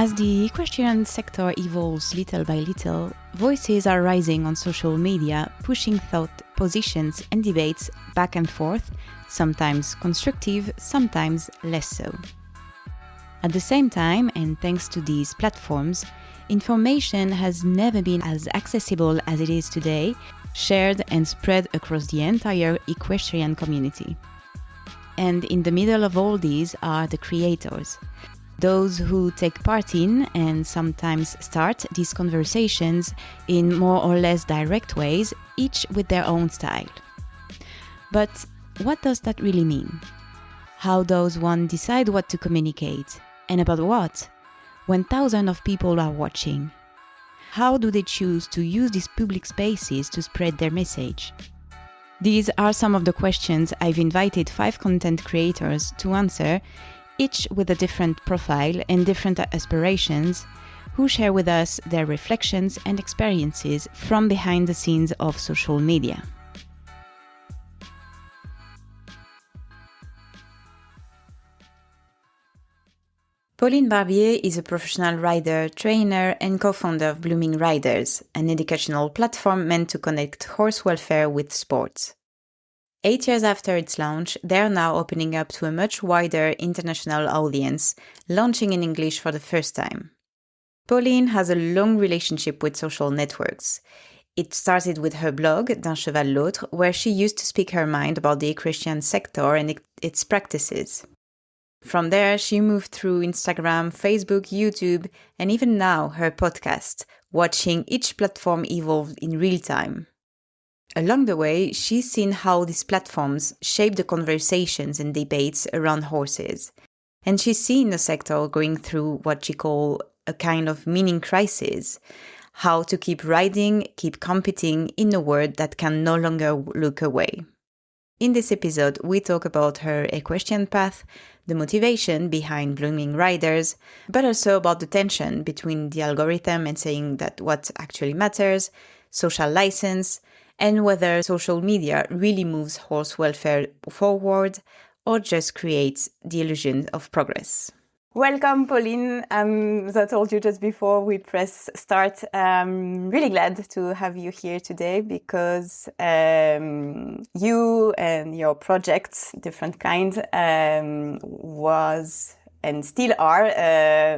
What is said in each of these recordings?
As the equestrian sector evolves little by little, voices are rising on social media, pushing thought, positions, and debates back and forth, sometimes constructive, sometimes less so. At the same time, and thanks to these platforms, information has never been as accessible as it is today, shared and spread across the entire equestrian community. And in the middle of all these are the creators, those who take part in and sometimes start these conversations in more or less direct ways, each with their own style. But what does that really mean? How does one decide what to communicate? And about what? When thousands of people are watching? How do they choose to use these public spaces to spread their message? These are some of the questions I've invited 5 content creators to answer, each with a different profile and different aspirations, who share with us their reflections and experiences from behind the scenes of social media. Pauline Barbier is a professional rider, trainer, and co-founder of Blooming Riders, an educational platform meant to connect horse welfare with sports. 8 years after its launch, they are now opening up to a much wider international audience, launching in English for the first time. Pauline has a long relationship with social networks. It started with her blog, D'un cheval l'autre, where she used to speak her mind about the equestrian sector and its practices. From there, she moved through Instagram, Facebook, YouTube, and even now her podcast, watching each platform evolve in real time. Along the way, she's seen how these platforms shape the conversations and debates around horses. And she's seen the sector going through what she calls a kind of meaning crisis, how to keep riding, keep competing in a world that can no longer look away. In this episode, we talk about her equestrian path, the motivation behind Blooming Riders, but also about the tension between the algorithm and saying that what actually matters, social license, and whether social media really moves horse welfare forward or just creates the illusion of progress. Welcome, Pauline. As I told you just before we press start, I'm really glad to have you here today because you and your projects, different kind, was and still are,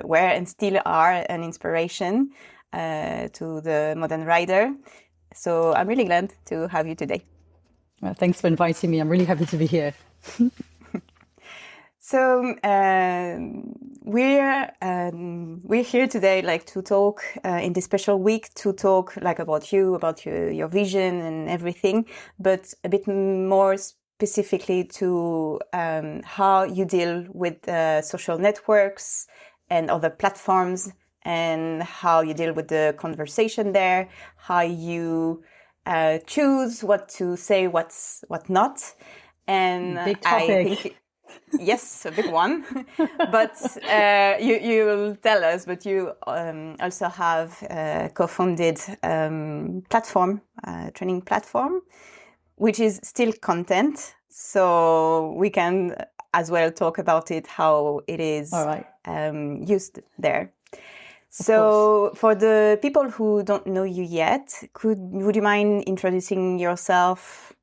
were and still are an inspiration to the modern rider. So I'm really glad to have you today. Well, thanks for inviting me. I'm really happy to be here. So we're here today, like to talk in this special week to talk like about you, about your vision and everything, but a bit more specifically to how you deal with social networks and other platforms, and how you deal with the conversation there, how you choose what to say, what not, and big topic. I think. Yes, a big one. But you'll tell us, but you also have a co-founded training platform, which is still content. So we can as well talk about it, how it is used there. So for the people who don't know you yet, would you mind introducing yourself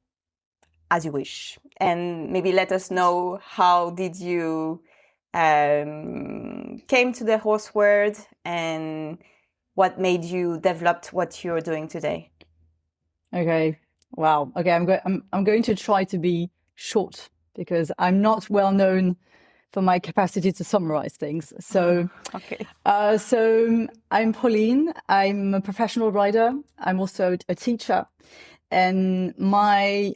as you wish, and maybe let us know how did you came to the horse world and what made you develop what you're doing today? Okay. Wow. Okay. I'm going to try to be short because I'm not well known for my capacity to summarize things. So, okay. So I'm Pauline. I'm a professional rider. I'm also a teacher, and the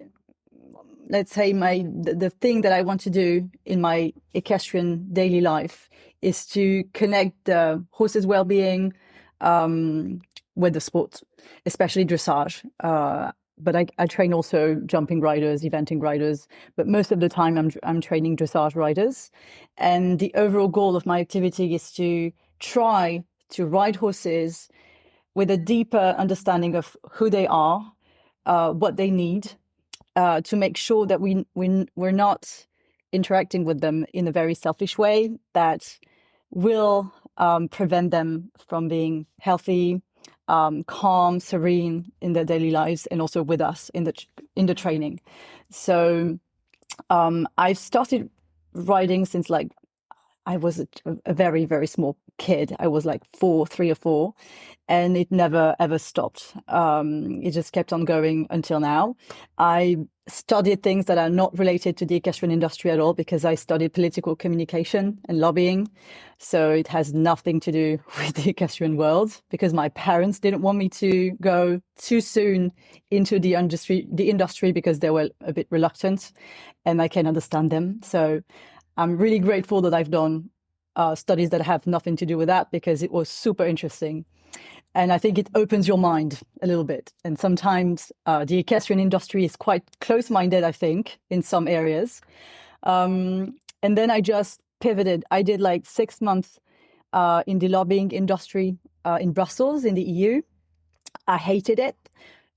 thing that I want to do in my equestrian daily life is to connect the horse's well-being with the sport, especially dressage. But I train also jumping riders, eventing riders, but most of the time I'm training dressage riders. And the overall goal of my activity is to try to ride horses with a deeper understanding of who they are, what they need, to make sure that we're not interacting with them in a very selfish way that will prevent them from being healthy, calm, serene in their daily lives, and also with us in the training. So I started riding since like I was a very, very small kid. I was like 3 or 4, and it never ever stopped. It just kept on going until now. I studied things that are not related to the equestrian industry at all because I studied political communication and lobbying. So it has nothing to do with the equestrian world because my parents didn't want me to go too soon into the industry because they were a bit reluctant, and I can understand them. So I'm really grateful that I've done studies that have nothing to do with that because it was super interesting. And I think it opens your mind a little bit. And sometimes the equestrian industry is quite close-minded, I think, in some areas. And then I just pivoted. I did like 6 months in the lobbying industry in Brussels, in the EU. I hated it.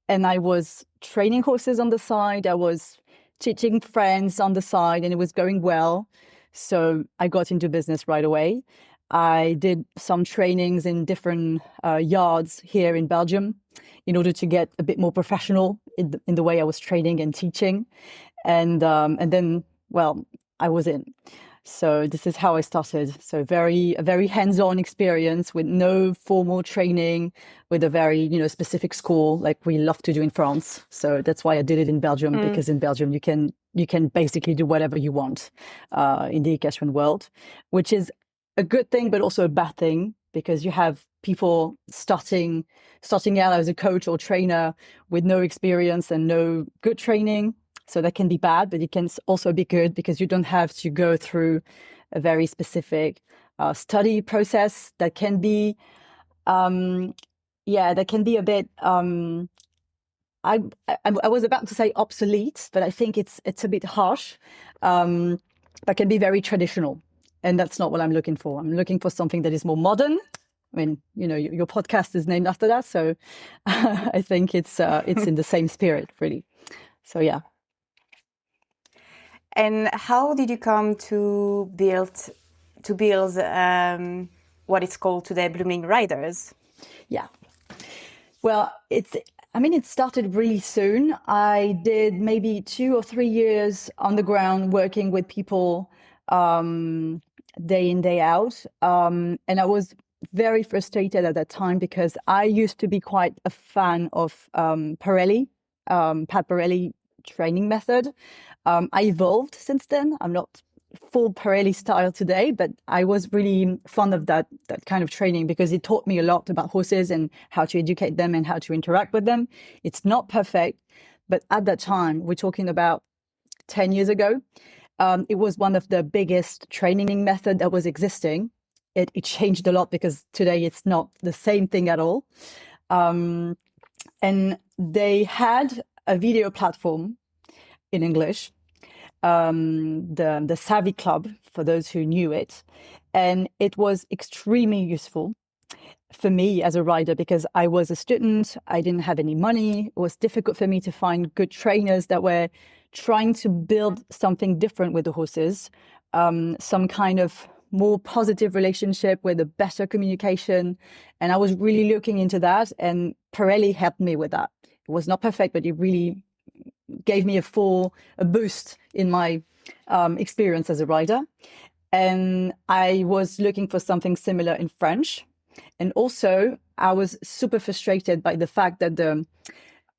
And I was training horses on the side. I was teaching friends on the side, and it was going well. So I got into business right away. I did some trainings in different yards here in Belgium in order to get a bit more professional in the way I was training and teaching. And then, well, I was in. So this is how I started. So a very hands-on experience with no formal training, with a very, specific school like we love to do in France. So that's why I did it in Belgium, because in Belgium you can basically do whatever you want in the equestrian world, which is a good thing, but also a bad thing, because you have people starting out as a coach or trainer with no experience and no good training. So that can be bad, but it can also be good because you don't have to go through a very specific study process that can be, that can be a bit. I was about to say obsolete, but I think it's a bit harsh. But can be very traditional, and that's not what I'm looking for. I'm looking for something that is more modern. I mean, your podcast is named after that, so I think it's in the same spirit, really. So yeah. And how did you come to build what is called today Blooming Riders? Yeah. Well, it started really soon. I did maybe 2 or 3 years on the ground working with people day in, day out. And I was very frustrated at that time because I used to be quite a fan of Pirelli, Pat Pirelli training method. I evolved since then. I'm not full Pirelli style today, but I was really fond of that kind of training because it taught me a lot about horses and how to educate them and how to interact with them. It's not perfect, but at that time, we're talking about 10 years ago, it was one of the biggest training method that was existing. It changed a lot because today it's not the same thing at all. And they had a video platform in English, the Savvy Club, for those who knew it. And it was extremely useful for me as a rider because I was a student, I didn't have any money. It was difficult for me to find good trainers that were trying to build something different with the horses, some kind of more positive relationship with a better communication. And I was really looking into that, and Pirelli helped me with that. It was not perfect, but it really gave me a boost in my experience as a rider. And I was looking for something similar in French. And also, I was super frustrated by the fact that the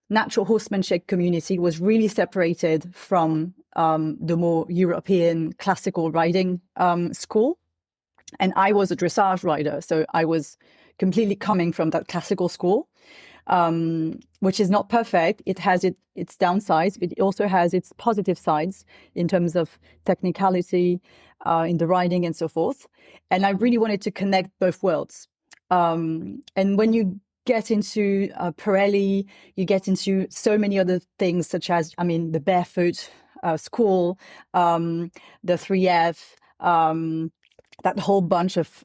natural horsemanship community was really separated from the more European classical riding school. And I was a dressage rider, so I was completely coming from that classical school. Which is not perfect. It has its downsides, but it also has its positive sides in terms of technicality in the riding and so forth. And I really wanted to connect both worlds. And when you get into Pirelli, you get into so many other things, such as, the barefoot school, the 3F, that whole bunch of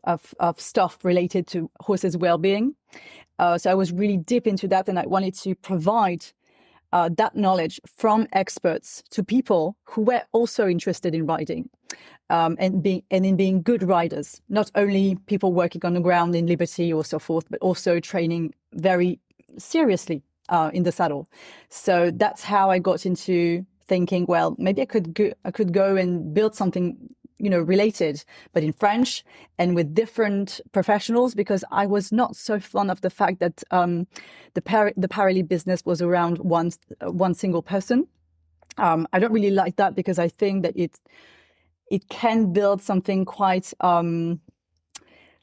stuff related to horses' well-being. So I was really deep into that, and I wanted to provide that knowledge from experts to people who were also interested in riding. And in being good riders, not only people working on the ground in Liberty or so forth, but also training very seriously in the saddle. So that's how I got into thinking, well, maybe I could go and build something, related, but in French and with different professionals, because I was not so fond of the fact that the Paralympic business was around one single person. I don't really like that, because I think that it can build something quite, how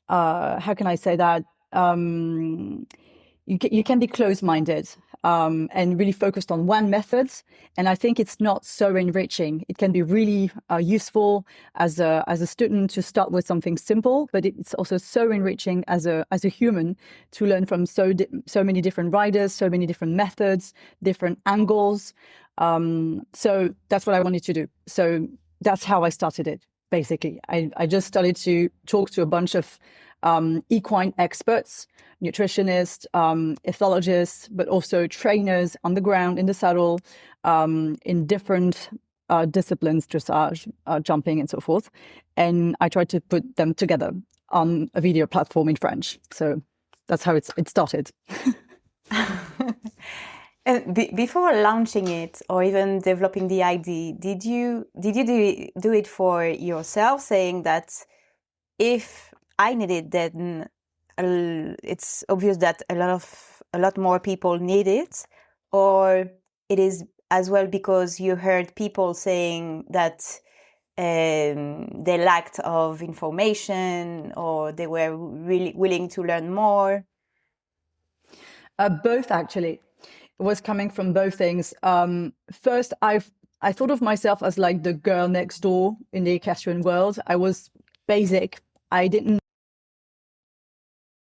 can I say that? You can be close-minded and really focused on one method. And I think it's not so enriching. It can be really useful as a student to start with something simple, but it's also so enriching as a human to learn from so many different riders, so many different methods, different angles. So that's what I wanted to do. So that's how I started it, basically. I just started to talk to a bunch of equine experts, nutritionists, ethologists, but also trainers on the ground, in the saddle, in different disciplines, dressage, jumping, and so forth. And I tried to put them together on a video platform in French. So that's how it started. And before launching it or even developing the idea, did you do it for yourself, saying that if I need it, then it's obvious that a lot more people need it, or it is as well because you heard people saying that they lacked of information, or they were really willing to learn more? Both, actually. It was coming from both things. First, I thought of myself as like the girl next door in the equestrian world. I was basic. I didn't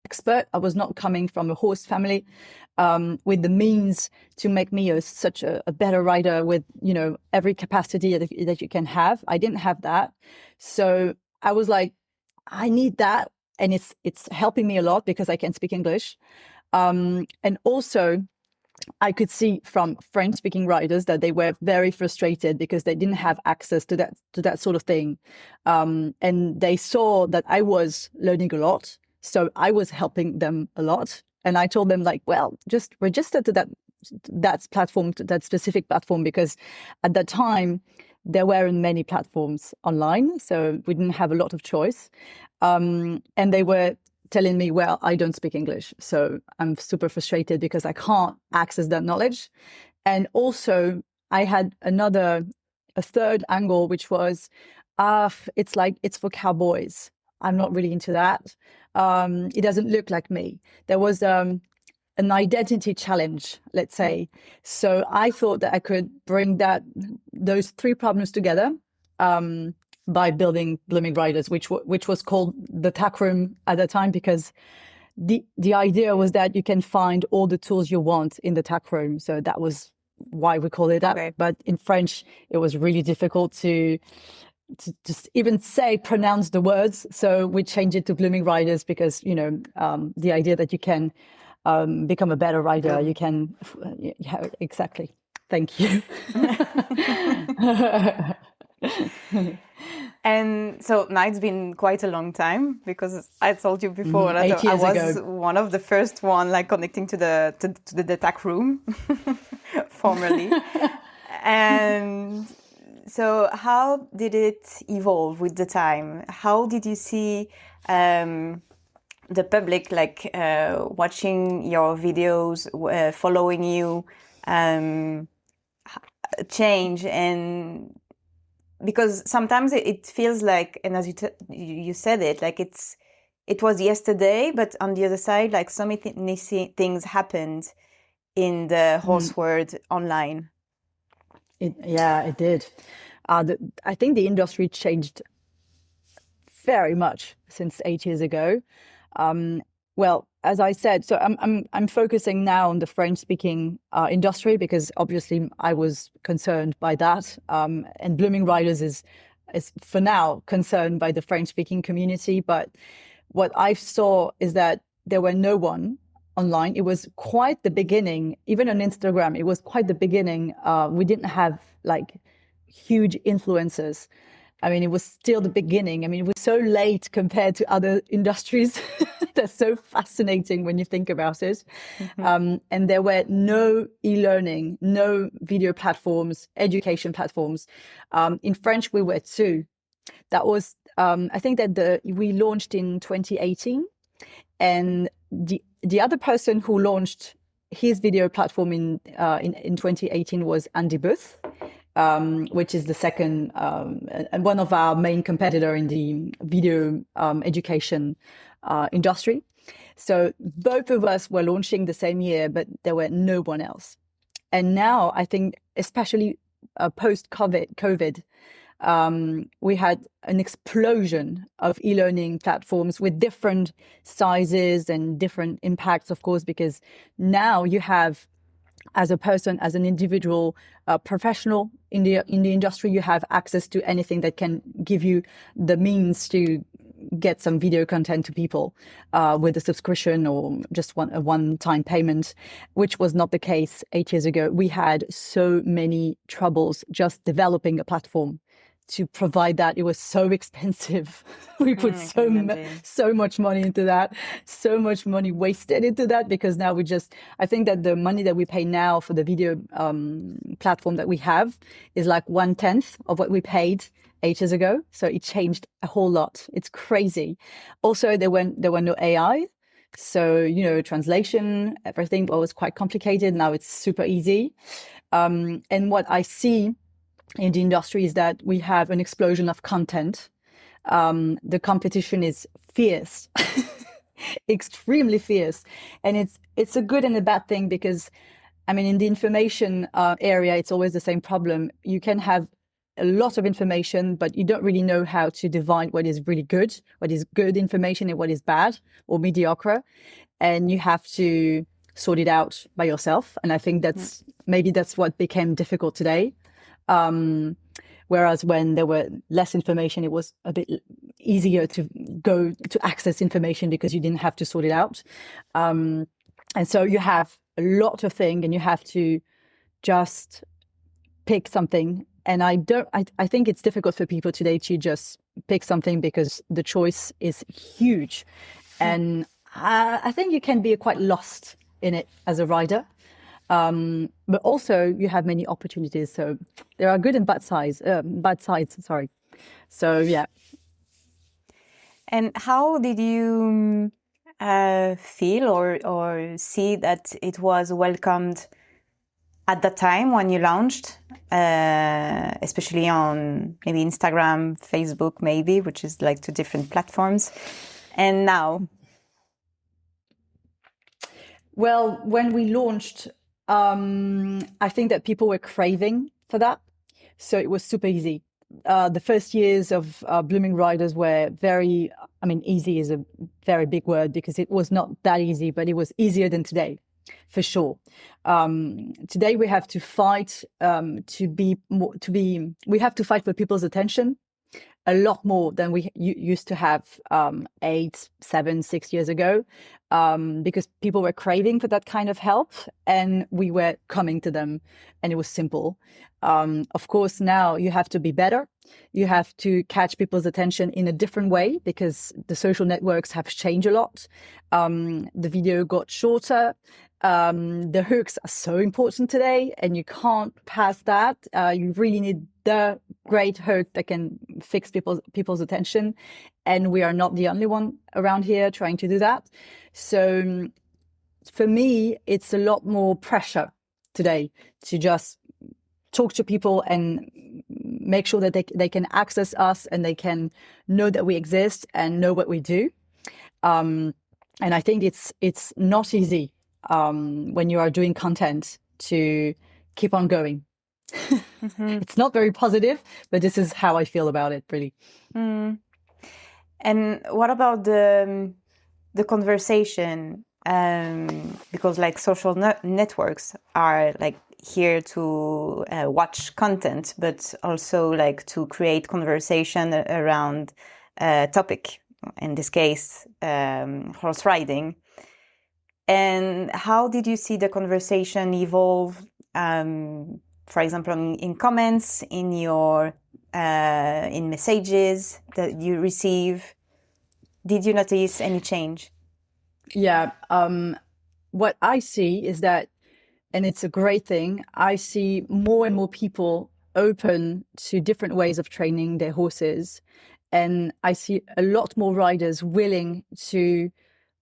expert. I was not coming from a horse family with the means to make me such a better rider with, every capacity that you can have. I didn't have that. So I was like, I need that. And it's helping me a lot because I can speak English. And also, I could see from French-speaking riders that they were very frustrated because they didn't have access to that sort of thing, and they saw that I was learning a lot, so I was helping them a lot. And I told them, like, well, just register to that platform, to that specific platform, because at that time there weren't many platforms online, so we didn't have a lot of choice. And they were telling me, well, I don't speak English, so I'm super frustrated because I can't access that knowledge. And also, I had a third angle, which was, it's for cowboys. I'm not really into that. It doesn't look like me. There was an identity challenge, let's say. So I thought that I could bring those three problems together. By building Blooming Riders, which was called the Tack Room at the time, because the idea was that you can find all the tools you want in the Tack Room. So that was why we call it that. Okay. But in French, it was really difficult to just even pronounce the words. So we changed it to Blooming Riders because, the idea that you can become a better rider, you can, yeah, exactly. Thank you. And so now it's been quite a long time, because I told you before that 8 years I was ago. one of the first one, like, connecting to the Tack Room, formerly. And so how did it evolve with the time? How did you see the public, like, watching your videos, following you, change? And because sometimes it feels like, and as you said it, like it was yesterday, but on the other side, like, so many things happened in the horse world online. It did. I think the industry changed very much since 8 years ago. Well, as I said, so I'm focusing now on the French-speaking industry, because obviously I was concerned by that, and Blooming Riders is for now concerned by the French-speaking community. But what I saw is that there were no one online. It was quite the beginning. Even on Instagram, it was quite the beginning. We didn't have like huge influencers. I mean, it was still the beginning. I mean, it was so late compared to other industries. That's so fascinating when you think about it. And there were no e-learning, no video platforms, education platforms. In French, we were two. That was, I think that we launched in 2018, and the other person who launched his video platform in 2018 was Andy Booth, which is the second and one of our main competitor in the video education industry. So both of us were launching the same year, but there were no one else. And now I think, especially post-COVID, we had an explosion of e-learning platforms with different sizes and different impacts, of course, because now you have, as a person, as an individual professional in the industry, you have access to anything that can give you the means to get some video content to people with a subscription or just a one-time payment, which was not the case 8 years ago. We had so many troubles just developing a platform to provide that. It was so expensive. We put so much money into that, so much money wasted into that, because now I think that the money that we pay now for the video platform that we have is like 1/10 of what we paid 8 years ago. So it changed a whole lot. It's crazy. Also, there were no AI. So, translation, everything was quite complicated. Now it's super easy. And what I see in the industry is that we have an explosion of content. The competition is fierce, extremely fierce. And it's a good and a bad thing, because, I mean, in the information area, it's always the same problem. You can have a lot of information, but you don't really know how to divide what is really good, what is good information, and what is bad or mediocre. And you have to sort it out by yourself. And I think maybe that's what became difficult today. Whereas when there were less information, it was a bit easier to go to access information because you didn't have to sort it out. And so you have a lot of things and you have to just pick something. And I think it's difficult for people today to just pick something because the choice is huge. And I think you can be quite lost in it as a rider. But also you have many opportunities. So there are good and bad sides. Sorry. So, yeah. And how did you feel or see that it was welcomed at that time when you launched, especially on maybe Instagram, Facebook, maybe, which is like two different platforms, and now? Well, when we launched, I think that people were craving for that. So it was super easy. The first years of Blooming Riders were easy is a very big word, because it was not that easy, but it was easier than today, for sure. Today we have to fight we have to fight for people's attention a lot more than we used to have 8, 7, 6 years ago, because people were craving for that kind of help and we were coming to them, and it was simple. Of course, now you have to be better. You have to catch people's attention in a different way, because the social networks have changed a lot. The video got shorter. The hooks are so important today, and you can't pass that. You really need the great hook that can fix people's attention, and we are not the only one around here trying to do that. So for me, it's a lot more pressure today to just talk to people and make sure that they can access us and they can know that we exist and know what we do. And I think it's not easy when you are doing content to keep on going. Mm-hmm. It's not very positive, but this is how I feel about it, really. Mm. And what about the conversation? Because like social networks are like here to watch content, but also like to create conversation around a topic. In this case, horse riding. And how did you see the conversation evolve? For example, in comments, in your in messages that you receive, did you notice any change? Yeah. What I see is that, and it's a great thing, I see more and more people open to different ways of training their horses. And I see a lot more riders willing to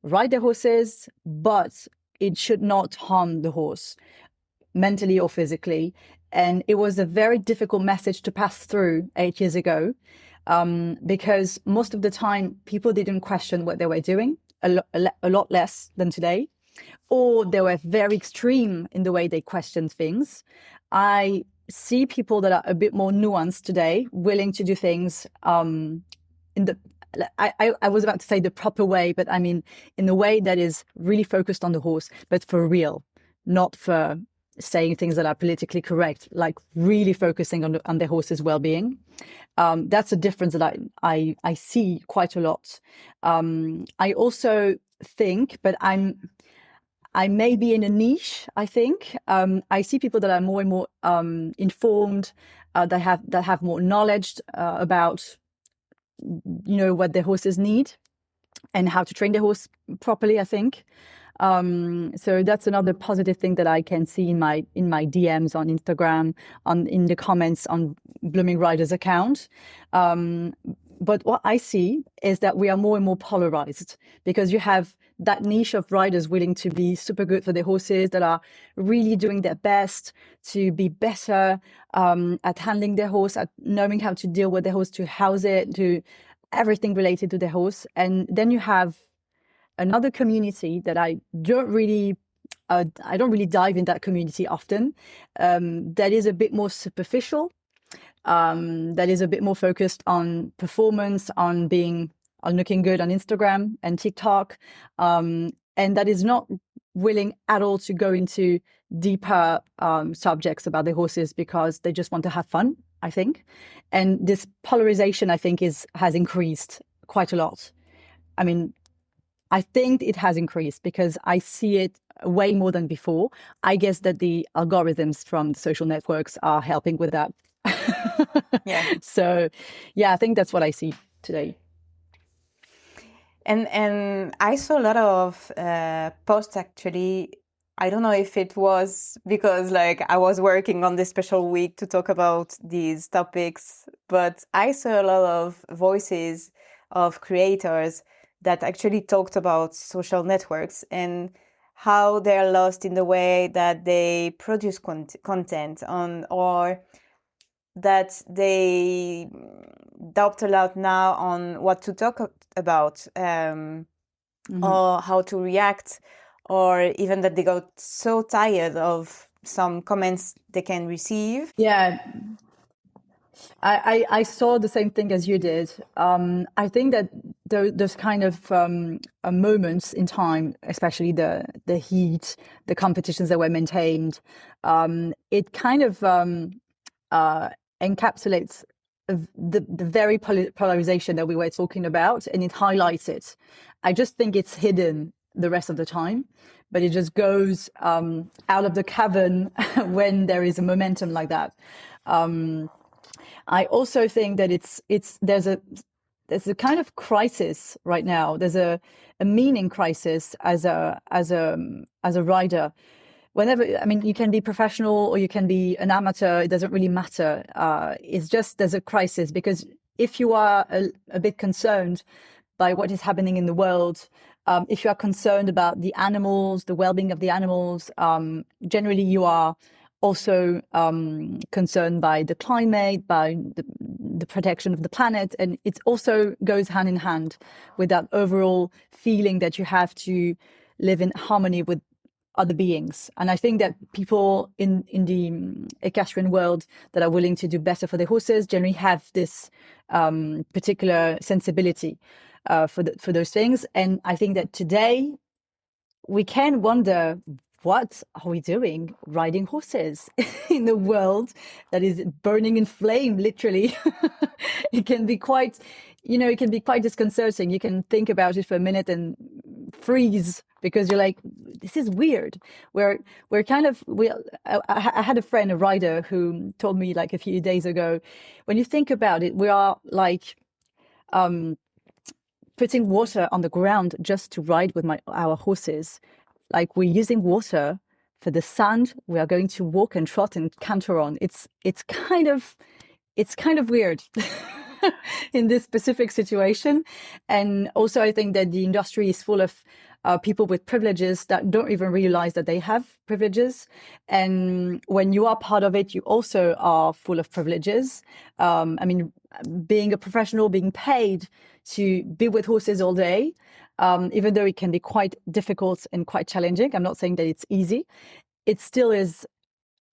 ride their horses, but it should not harm the horse mentally or physically. And it was a very difficult message to pass through 8 years ago, because most of the time people didn't question what they were doing, a lot less than today, or they were very extreme in the way they questioned things. I see people that are a bit more nuanced today, willing to do things in the I was about to say the proper way, but I mean in a way that is really focused on the horse, but for real, not for saying things that are politically correct, like really focusing on their horse's well-being. That's a difference that I see quite a lot. I also think, but I may be in a niche, I think. I see people that are more and more informed, that have more knowledge about what their horses need and how to train their horse properly, I think. So that's another positive thing that I can see in my DMs on Instagram, in the comments on Blooming Riders account. But what I see is that we are more and more polarized, because you have that niche of riders willing to be super good for their horses, that are really doing their best to be better at handling their horse, at knowing how to deal with their horse, to house it, to everything related to their horse. And then you have another community that I don't really dive in that community often, that is a bit more superficial, that is a bit more focused on performance, on looking good on Instagram and TikTok, and that is not willing at all to go into deeper subjects about their horses, because they just want to have fun, I think. And this polarization, I think, has increased quite a lot. I mean, I think it has increased because I see it way more than before. I guess that the algorithms from the social networks are helping with that. Yeah. So, yeah, I think that's what I see today. And I saw a lot of posts actually. I don't know if it was because like I was working on this special week to talk about these topics, but I saw a lot of voices of creators that actually talked about social networks and how they're lost in the way that they produce content on, or that they doubt a lot now on what to talk about, or how to react, or even that they got so tired of some comments they can receive. Yeah, I saw the same thing as you did. I think that those kind of moments in time, especially the heat, the competitions that were maintained, it kind of encapsulates the very polarization that we were talking about, and it highlights it. I just think it's hidden the rest of the time, but it just goes out of the cavern when there is a momentum like that. I also think that there's a kind of crisis right now. There's a meaning crisis as a rider. Whenever, I mean, you can be professional or you can be an amateur. It doesn't really matter. It's just there's a crisis, because if you are a bit concerned by what is happening in the world, if you are concerned about the animals, the well-being of the animals, generally you are also concerned by the climate, by the protection of the planet. And it also goes hand in hand with that overall feeling that you have to live in harmony with other beings. And I think that people in the equestrian world that are willing to do better for their horses generally have this particular sensibility for those things. And I think that today we can wonder, what are we doing riding horses in a world that is burning in flame, literally? It can be quite, it can be quite disconcerting. You can think about it for a minute and freeze because you're like, this is weird. We're kind of I had a friend, a rider, who told me like a few days ago, when you think about it, we are like putting water on the ground just to ride with our horses. Like, we're using water for the sand we are going to walk and trot and canter on. It's kind of weird in this specific situation. And also, I think that the industry is full of people with privileges that don't even realize that they have privileges. And when you are part of it, you also are full of privileges. I mean, being a professional, being paid to be with horses all day, even though it can be quite difficult and quite challenging, I'm not saying that it's easy, it still is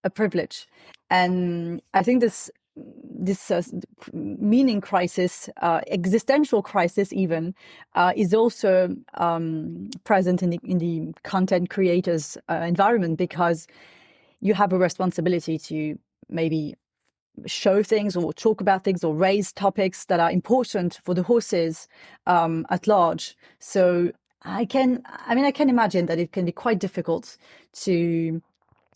a privilege. And I think this meaning crisis, existential crisis even, is also present in the content creators environment, because you have a responsibility to maybe show things or talk about things or raise topics that are important for the horses at large. So I can imagine that it can be quite difficult to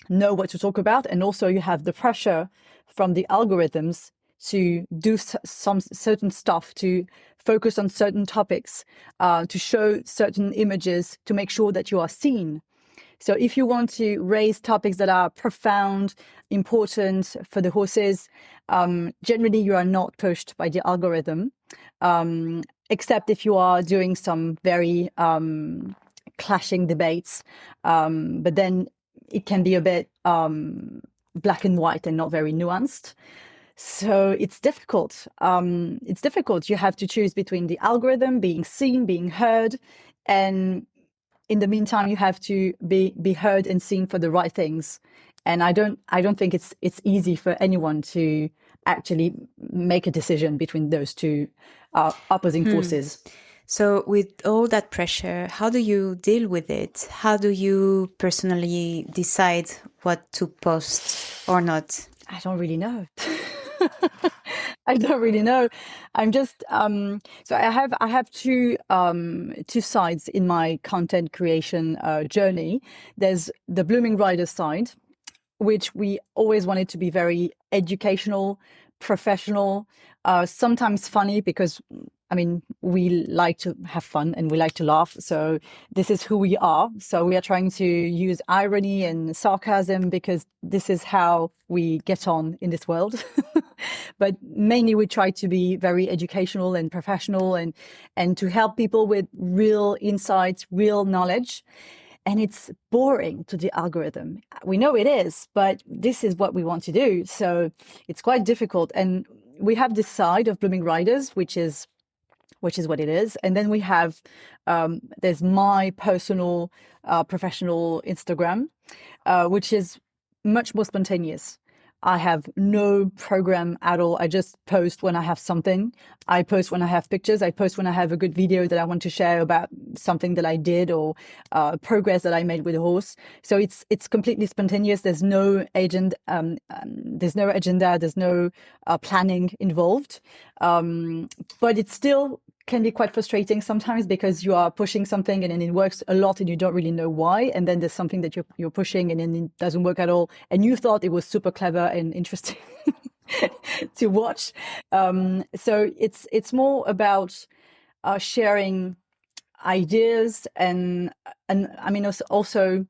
know what to talk about. And also you have the pressure from the algorithms to do some certain stuff, to focus on certain topics, to show certain images, to make sure that you are seen. So if you want to raise topics that are profound, important for the horses, generally you are not pushed by the algorithm, except if you are doing some very clashing debates. But then it can be a bit black and white and not very nuanced. So it's difficult. It's difficult. You have to choose between the algorithm, being seen, being heard, and in the meantime, you have to be heard and seen for the right things. And I don't think it's easy for anyone to actually make a decision between those two opposing forces. So with all that pressure, how do you deal with it? How do you personally decide what to post or not? I don't really know. I don't really know. I'm just so I have two sides in my content creation journey. There's the Blooming Rider side, which we always wanted to be very educational, professional, sometimes funny, because I mean, we like to have fun and we like to laugh. So this is who we are. So we are trying to use irony and sarcasm because this is how we get on in this world. But mainly we try to be very educational and professional, and to help people with real insights, real knowledge. And it's boring to the algorithm. We know it is, but this is what we want to do. So it's quite difficult. And we have this side of Blooming Riders, which is what it is. And then we have, there's my personal professional Instagram, which is much more spontaneous. I have no program at all. I just post when I have something. I post when I have pictures. I post when I have a good video that I want to share about something that I did, or progress that I made with a horse. So it's completely spontaneous. There's no agenda. There's no planning involved. But it's still can be quite frustrating sometimes, because you are pushing something and then it works a lot and you don't really know why. And then there's something that you're pushing and then it doesn't work at all. And you thought it was super clever and interesting to watch. So it's more about sharing ideas and I mean also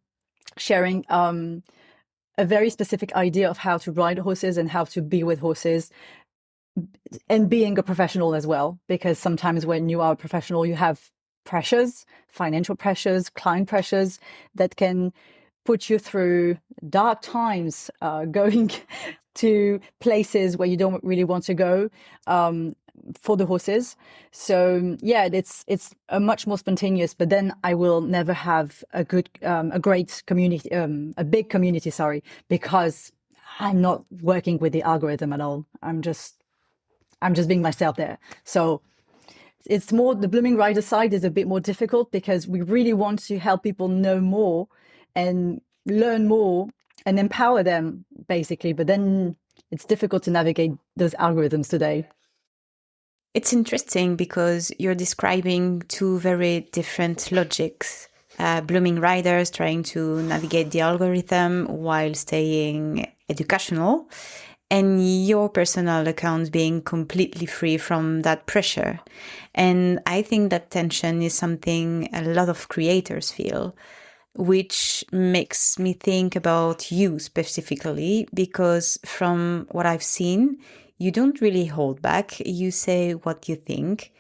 sharing a very specific idea of how to ride horses and how to be with horses, and being a professional as well, because sometimes when you are a professional, you have pressures, financial pressures, client pressures that can put you through dark times, going to places where you don't really want to go for the horses. So yeah, it's a much more spontaneous, but then I will never have a great community, a big community, sorry, because I'm not working with the algorithm at all. I'm just being myself there. So it's more, the Blooming Rider side is a bit more difficult, because we really want to help people know more and learn more and empower them, basically. But then it's difficult to navigate those algorithms today. It's interesting because you're describing two very different logics. blooming writers trying to navigate the algorithm while staying educational, and your personal account being completely free from that pressure. And I think that tension is something a lot of creators feel, which makes me think about you specifically, because from what I've seen, you don't really hold back. You say what you think.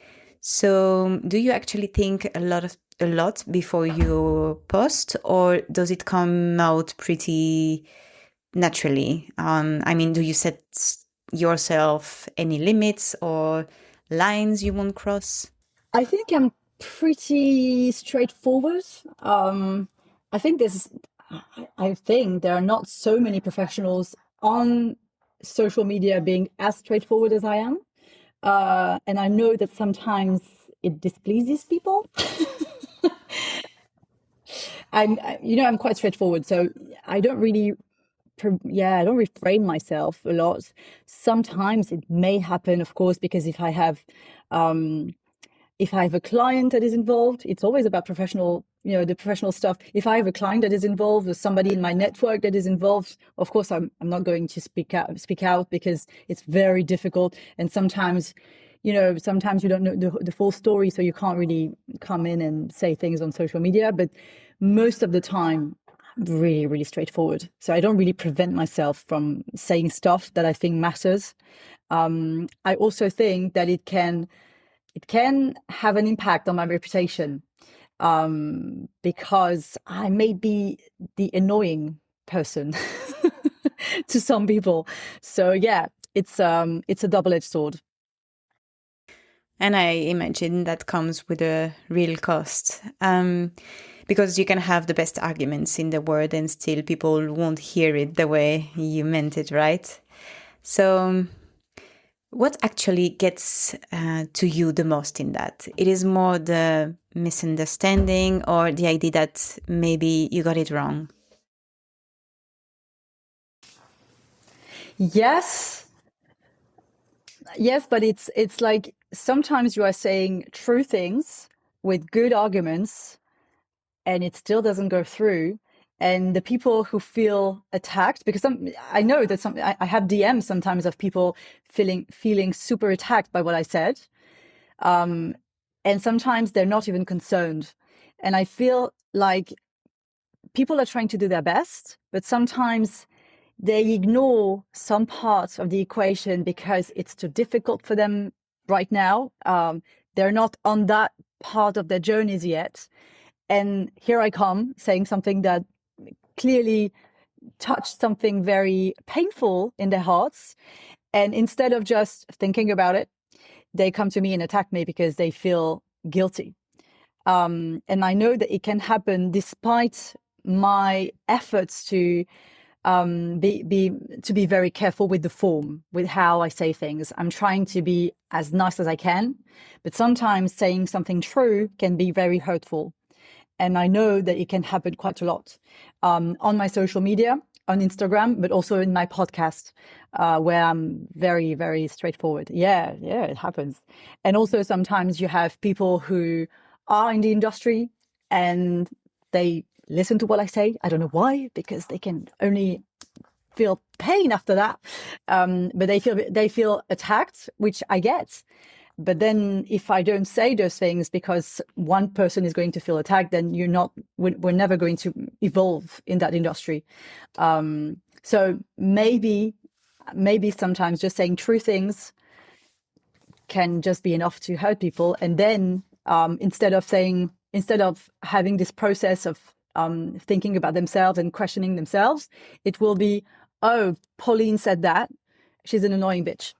So, do you actually think a lot before you post, or does it come out pretty naturally? I mean, do you set yourself any limits or lines you won't cross? I think I'm pretty straightforward. I think I think there are not so many professionals on social media being as straightforward as I am. And I know that sometimes it displeases people. I'm quite straightforward, so I don't really, I don't refrain myself a lot. Sometimes it may happen, of course, because if I have a client that is involved, it's always about the professional stuff. If I have a client that is involved or somebody in my network that is involved, of course, I'm not going to speak out because it's very difficult. And sometimes you don't know the full story, so you can't really come in and say things on social media. But most of the time, I'm really, really straightforward. So I don't really prevent myself from saying stuff that I think matters. I also think that it can have an impact on my reputation, because I may be the annoying person to some people. So yeah, it's a double-edged sword. And I imagine that comes with a real cost. Because you can have the best arguments in the world and still people won't hear it the way you meant it, right? So, what actually gets to you the most in that? It is more the misunderstanding or the idea that maybe you got it wrong? Yes, yes, but it's like sometimes you are saying true things with good arguments and it still doesn't go through. And the people who feel attacked, because I know that I have DMs sometimes of people feeling super attacked by what I said, and sometimes they're not even concerned. And I feel like people are trying to do their best, but sometimes they ignore some parts of the equation because it's too difficult for them right now. They're not on that part of their journeys yet. And here I come saying something that clearly touched something very painful in their hearts. And instead of just thinking about it, they come to me and attack me because they feel guilty. And I know that it can happen despite my efforts to be very careful with the form, with how I say things. I'm trying to be as nice as I can, but sometimes saying something true can be very hurtful. And I know that it can happen quite a lot on my social media, on Instagram, but also in my podcast, where I'm very, very straightforward. Yeah, it happens. And also sometimes you have people who are in the industry and they listen to what I say. I don't know why, because they can only feel pain after that. But they feel attacked, which I get. But then if I don't say those things because one person is going to feel attacked, then we're never going to evolve in that industry. So maybe sometimes just saying true things can just be enough to hurt people. And then instead of having this process of thinking about themselves and questioning themselves, it will be, oh, Pauline said that. She's an annoying bitch.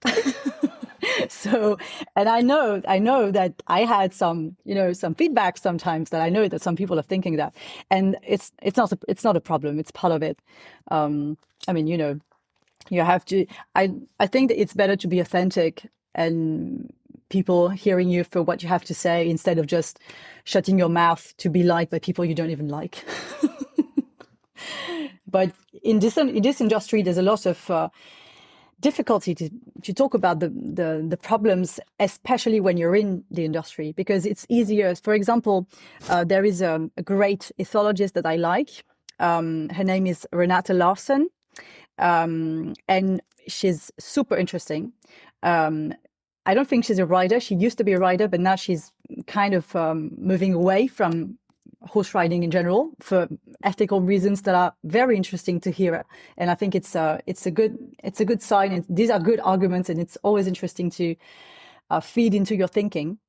So, and I know that I had some feedback sometimes that I know that some people are thinking that, and it's not a problem. It's part of it. I mean, you have to. I think that it's better to be authentic and people hearing you for what you have to say instead of just shutting your mouth to be liked by people you don't even like. But in this industry, there's a lot of difficulty to talk about the problems, especially when you're in the industry, because it's easier. For example, there is a great ethologist that I like. Her name is Renate Larsen, and she's super interesting. I don't think she's a rider. She used to be a rider, but now she's kind of moving away from horse riding in general for ethical reasons that are very interesting to hear. And I think it's a good sign. And these are good arguments, and it's always interesting to feed into your thinking.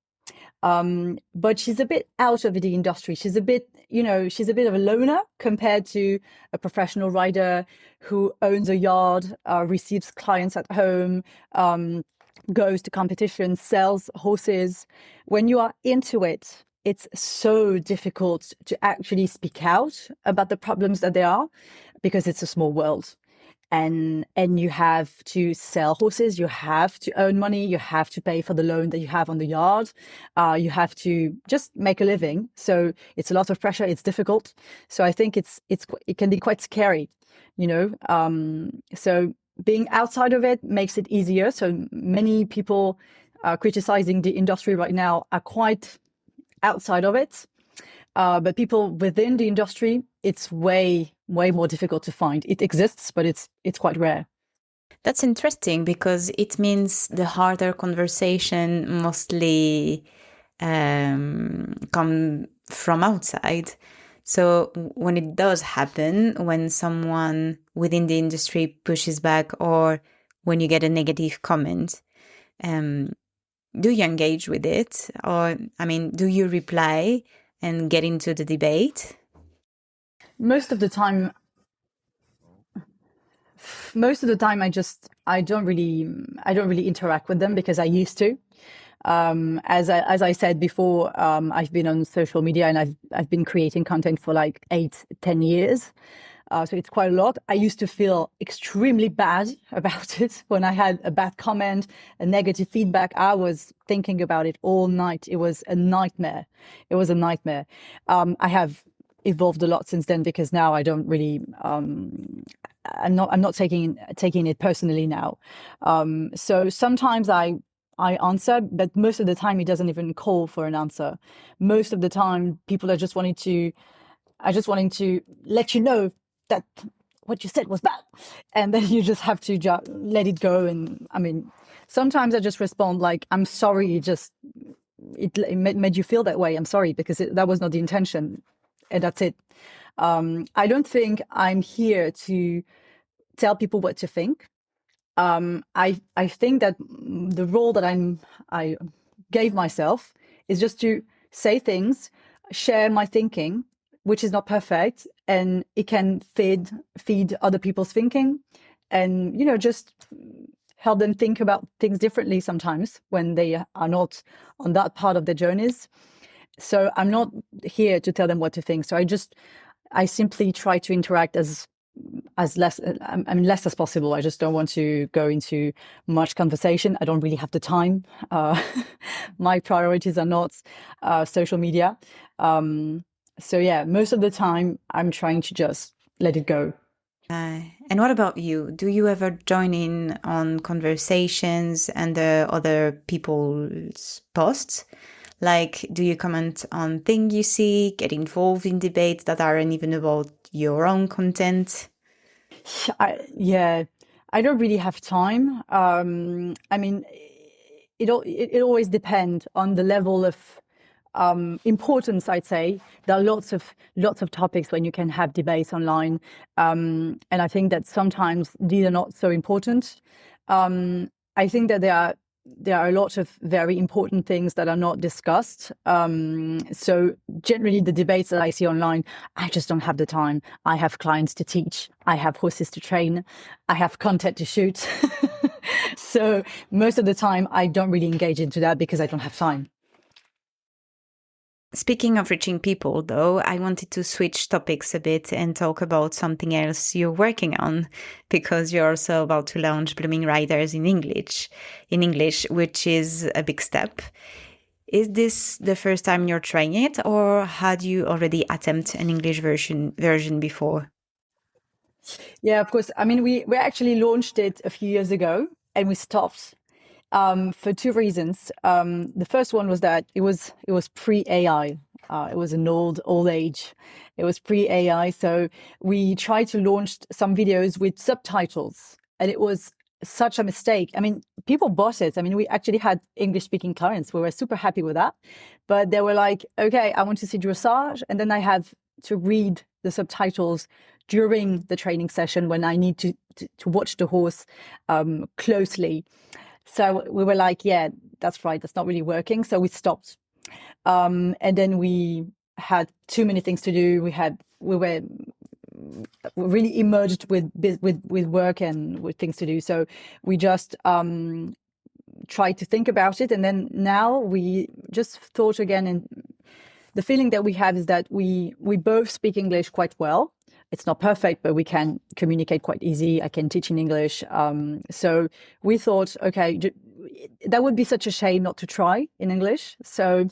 But she's a bit out of the industry. She's a bit of a loner compared to a professional rider who owns a yard, receives clients at home, goes to competitions, sells horses. When you are into it, it's so difficult to actually speak out about the problems that there are, because it's a small world. And you have to sell horses, you have to earn money, you have to pay for the loan that you have on the yard, you have to just make a living. So it's a lot of pressure, it's difficult. So I think it can be quite scary, so being outside of it makes it easier. So many people criticizing the industry right now are quite outside of it. But people within the industry, it's way more difficult to find. It exists, but it's quite rare. That's interesting, because it means the harder conversation mostly come from outside. So when it does happen, when someone within the industry pushes back, or when you get a negative comment, do you engage with it? Or, do you reply and get into the debate? Most of the time, I don't really interact with them, because I used to. As I said before, I've been on social media, and I've been creating content for like 8-10 years. So it's quite a lot. I used to feel extremely bad about it. When I had a bad comment, a negative feedback, I was thinking about it all night. It was a nightmare. I have evolved a lot since then, because now I don't really, I'm not taking it personally now. So sometimes I answer, but most of the time it doesn't even call for an answer. Most of the time people are just wanting to let you know that what you said was bad, and then you just have to let it go. And sometimes I just respond like, I'm sorry, it made you feel that way. I'm sorry, because that was not the intention, and that's it. I don't think I'm here to tell people what to think. I think that the role that I gave myself is just to say things, share my thinking, which is not perfect, and it can feed other people's thinking, and just help them think about things differently sometimes when they are not on that part of their journeys. So I'm not here to tell them what to think. So I simply try to interact as less as possible. I just don't want to go into much conversation. I don't really have the time. My priorities are not social media. So yeah, most of the time I'm trying to just let it go. And what about you? Do you ever join in on conversations and other people's posts? Like, do you comment on things you see, get involved in debates that aren't even about your own content? I don't really have time. It always depends on the level of importance, I'd say. There are lots of topics when you can have debates online, and I think that sometimes these are not so important. I think that there are a lot of very important things that are not discussed. So generally the debates that I see online, I just don't have the time. I have clients to teach. I have horses to train. I have content to shoot. So most of the time I don't really engage into that because I don't have time. Speaking of reaching people, though, I wanted to switch topics a bit and talk about something else you're working on, because you're also about to launch Blooming Riders in English, which is a big step. Is this the first time you're trying it, or had you already attempted an English version before? Yeah, of course. I mean, we actually launched it a few years ago and we stopped for two reasons. The first one was that it was pre-AI. It was an old age. It was pre-AI, so we tried to launch some videos with subtitles, and it was such a mistake. I mean, people bought it. I mean, we actually had English-speaking clients. We were super happy with that, but they were like, "Okay, I want to see dressage," and then I have to read the subtitles during the training session when I need to watch the horse closely. So we were like, yeah, that's right. That's not really working. So we stopped. And then we had too many things to do. We were really emerged with work and with things to do. So we just tried to think about it. And then now we just thought again, and the feeling that we have is that we both speak English quite well. It's not perfect, but we can communicate quite easy. I can teach in English. So we thought, okay, that would be such a shame not to try in English. So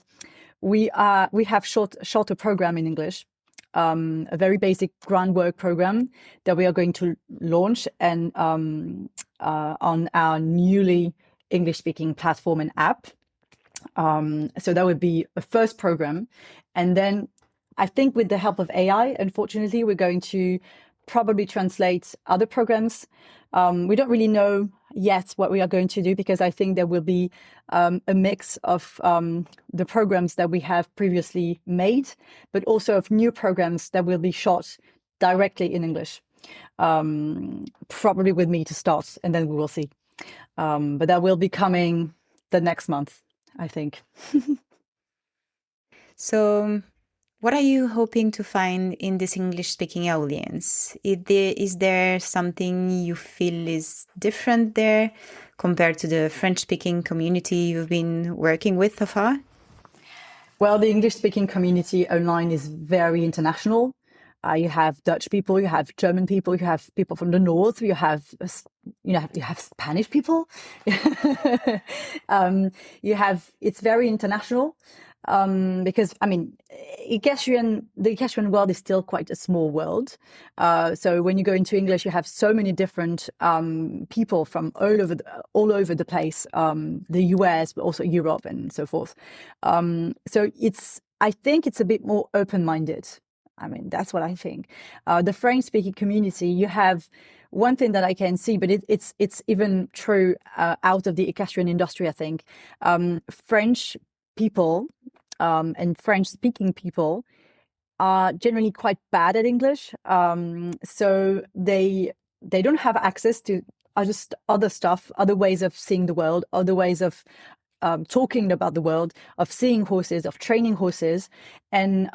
we have shorter program in English, a very basic groundwork program that we are going to launch and on our newly English speaking platform and app. So that would be a first program. And then I think with the help of AI, unfortunately, we're going to probably translate other programs. We don't really know yet what we are going to do because I think there will be a mix of the programs that we have previously made, but also of new programs that will be shot directly in English, probably with me to start, and then we will see. But that will be coming the next month, I think. So, what are you hoping to find in this English-speaking audience? Is there something you feel is different there compared to the French-speaking community you've been working with so far? Well, the English speaking community online is very international. You have Dutch people, you have German people, you have people from the north, you have Spanish people. It's very international. Because I mean, the equestrian world is still quite a small world. So when you go into English, you have so many different people from all over the place, the US, but also Europe and so forth. So I think it's a bit more open-minded. I mean, that's what I think. The French-speaking community, you have one thing that I can see, but it's even true out of the equestrian industry, I think. French people and French-speaking people are generally quite bad at English, so they don't have access to just other stuff, other ways of seeing the world, other ways of talking about the world, of seeing horses, of training horses, and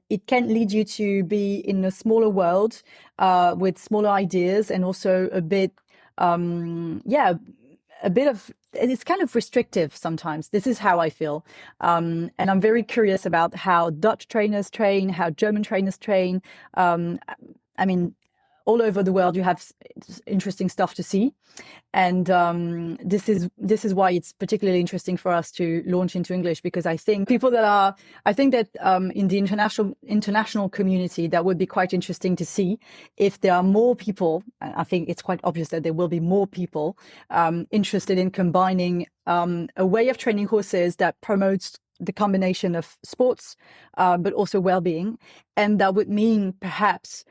it can lead you to be in a smaller world with smaller ideas and also a bit of it's kind of restrictive sometimes. This is how I feel. And I'm very curious about how Dutch trainers train, how German trainers train. I mean, all over the world, you have interesting stuff to see. And this is why it's particularly interesting for us to launch into English, because I think that in the international community, that would be quite interesting to see if there are more people. I think it's quite obvious that there will be more people interested in combining a way of training horses that promotes the combination of sports, but also well-being, and that would mean perhaps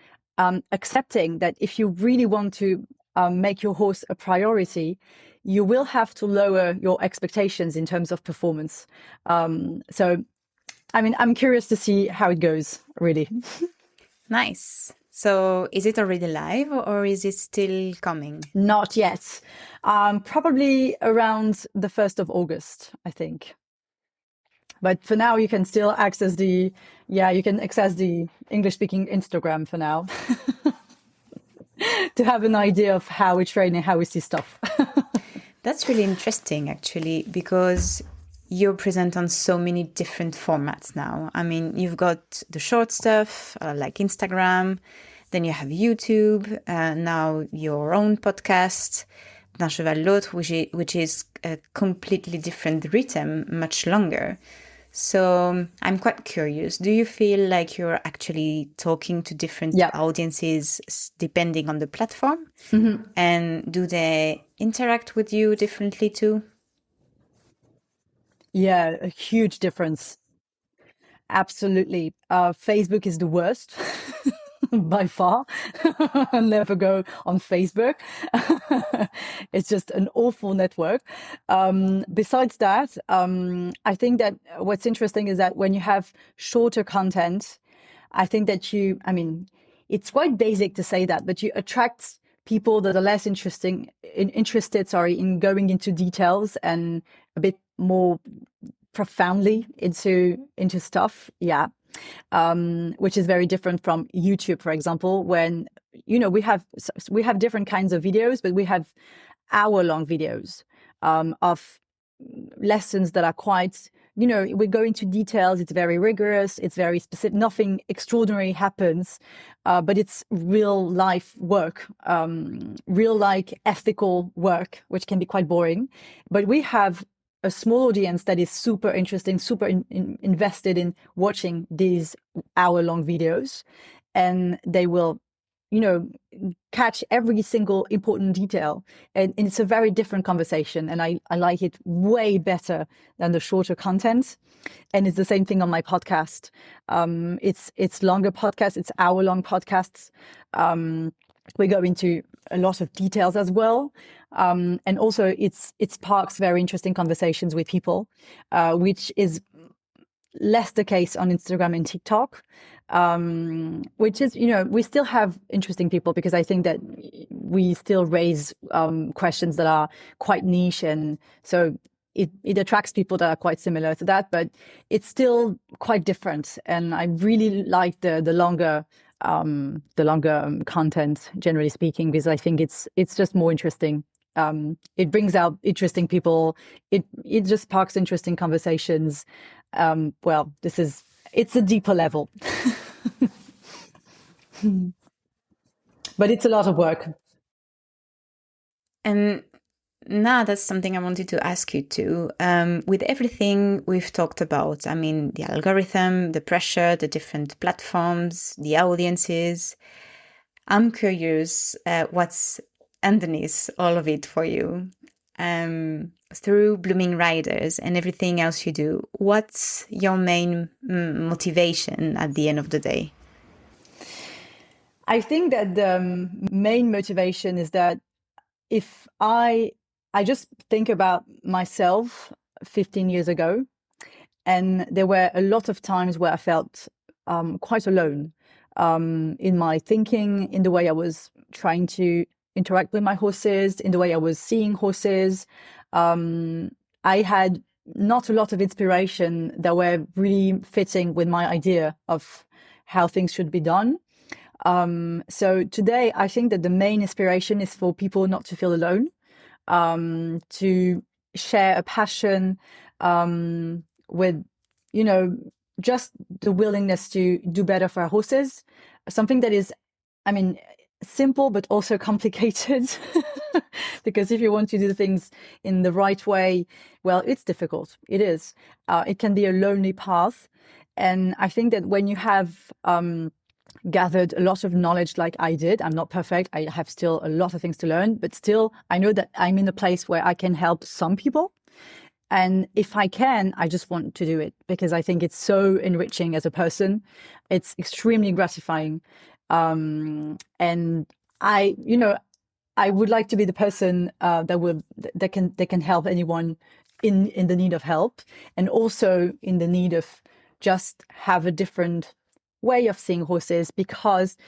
accepting that if you really want to make your horse a priority, you will have to lower your expectations in terms of performance. So, I mean, I'm curious to see how it goes, really. Nice. So, is it already live or is it still coming? Not yet. Probably around the 1st of August, I think. But for now, you can still access the English-speaking Instagram for now. To have an idea of how we train and how we see stuff. That's really interesting, actually, because you're present on so many different formats now. I mean, you've got the short stuff like Instagram, then you have YouTube, now your own podcast, D'un cheval l'autre, which is a completely different rhythm, much longer. So I'm quite curious. Do you feel like you're actually talking to different Yeah. audiences depending on the platform? Mm-hmm. And do they interact with you differently too? Yeah, a huge difference. Absolutely. Facebook is the worst by far. Never go on Facebook. It's just an awful network. Besides that, I think that what's interesting is that when you have shorter content, I think that I mean, it's quite basic to say that, but you attract people that are less interested, sorry, in going into details and a bit more profoundly into stuff. Yeah. Which is very different from YouTube, for example, when we have different kinds of videos, but we have hour-long videos of lessons that are quite, we go into details. It's very rigorous. It's very specific. Nothing extraordinary happens, but it's real life work, real like ethical work, which can be quite boring. But we have a small audience that is super interesting, super invested in watching these hour-long videos, and they will, you know, catch every single important detail. And it's a very different conversation. And I like it way better than the shorter content. And it's the same thing on my podcast. It's longer podcasts, it's hour-long podcasts. We go into a lot of details as well. And also it sparks very interesting conversations with people, which is less the case on Instagram and TikTok, which is, we still have interesting people because I think that we still raise questions that are quite niche. And so it attracts people that are quite similar to that, but it's still quite different. And I really like the longer content, generally speaking, because I think it's just more interesting. It brings out interesting people. It just sparks interesting conversations. Well, it's a deeper level, but it's a lot of work. And now that's something I wanted to ask you too. With everything we've talked about, I mean, the algorithm, the pressure, the different platforms, the audiences, I'm curious what's underneath all of it for you. Through Blooming Riders and everything else you do, what's your main motivation at the end of the day? I think that the main motivation is that if I just think about myself 15 years ago, and there were a lot of times where I felt quite alone in my thinking, in the way I was trying to interact with my horses, in the way I was seeing horses. I had not a lot of inspiration that were really fitting with my idea of how things should be done. So today, I think that the main inspiration is for people not to feel alone, to share a passion with, you know, just the willingness to do better for our horses. Something that is, I mean, simple but also complicated. Because if you want to do things in the right way, well, it's difficult. It is. It can be a lonely path. And I think that when you have gathered a lot of knowledge like I did. I'm not perfect. I have still a lot of things to learn, but still, I know that I'm in a place where I can help some people. And if I can, I just want to do it because I think it's so enriching as a person. It's extremely gratifying. And I would like to be the person that can help anyone in the need of help, and also in the need of just have a different way of seeing horses, because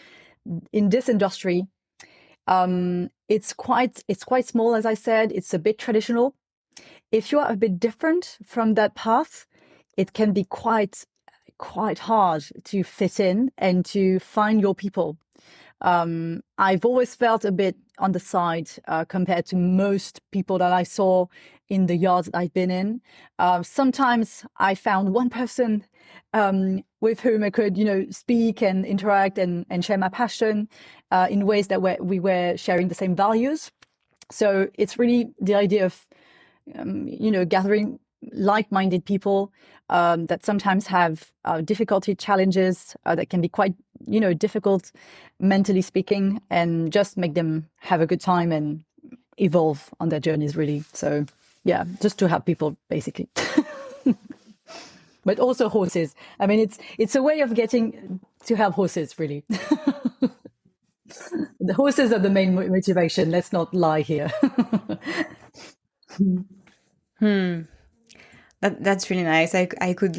in this industry, it's quite small, as I said. It's a bit traditional. If you are a bit different from that path, it can be quite hard to fit in and to find your people. I've always felt a bit on the side compared to most people that I saw in the yards that I've been in. Sometimes I found one person with whom I could, speak and interact and share my passion in ways that we were sharing the same values. So it's really the idea of, gathering like-minded people that sometimes have difficulty challenges that can be quite, difficult mentally speaking, and just make them have a good time and evolve on their journeys, really. So yeah, just to help people, basically. But also horses. I mean, it's a way of getting to help horses, really. The horses are the main motivation. Let's not lie here. That's really nice. I could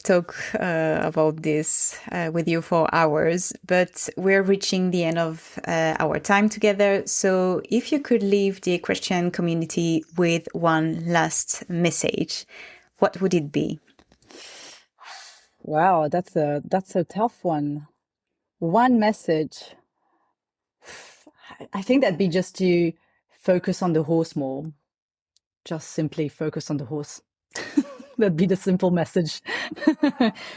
talk about this with you for hours, but we're reaching the end of our time together. So if you could leave the equestrian community with one last message, what would it be? Wow, that's a tough one. One message. I think that'd be just to focus on the horse more. Just simply focus on the horse. That'd be the simple message.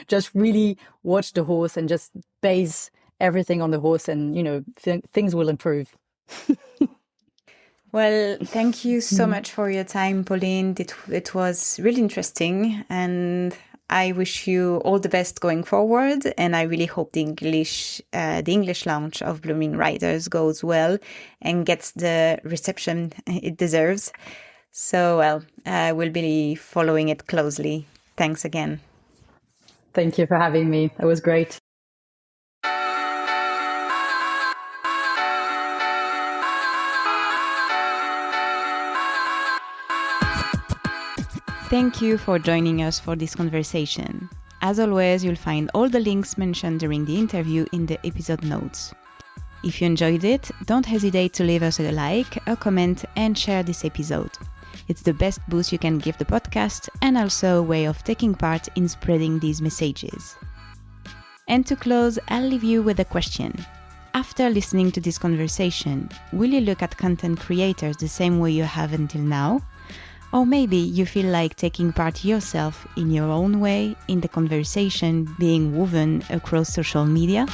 Just really watch the horse and just base everything on the horse, and things will improve. Well, thank you so much for your time, Pauline. It was really interesting, and I wish you all the best going forward. And I really hope the English launch of Blooming Riders goes well and gets the reception it deserves. So, well, we'll be following it closely. Thanks again. Thank you for having me. It was great. Thank you for joining us for this conversation. As always, you'll find all the links mentioned during the interview in the episode notes. If you enjoyed it, don't hesitate to leave us a like, a comment, and share this episode. It's the best boost you can give the podcast, and also a way of taking part in spreading these messages. And to close, I'll leave you with a question. After listening to this conversation, will you look at content creators the same way you have until now? Or maybe you feel like taking part yourself in your own way in the conversation being woven across social media?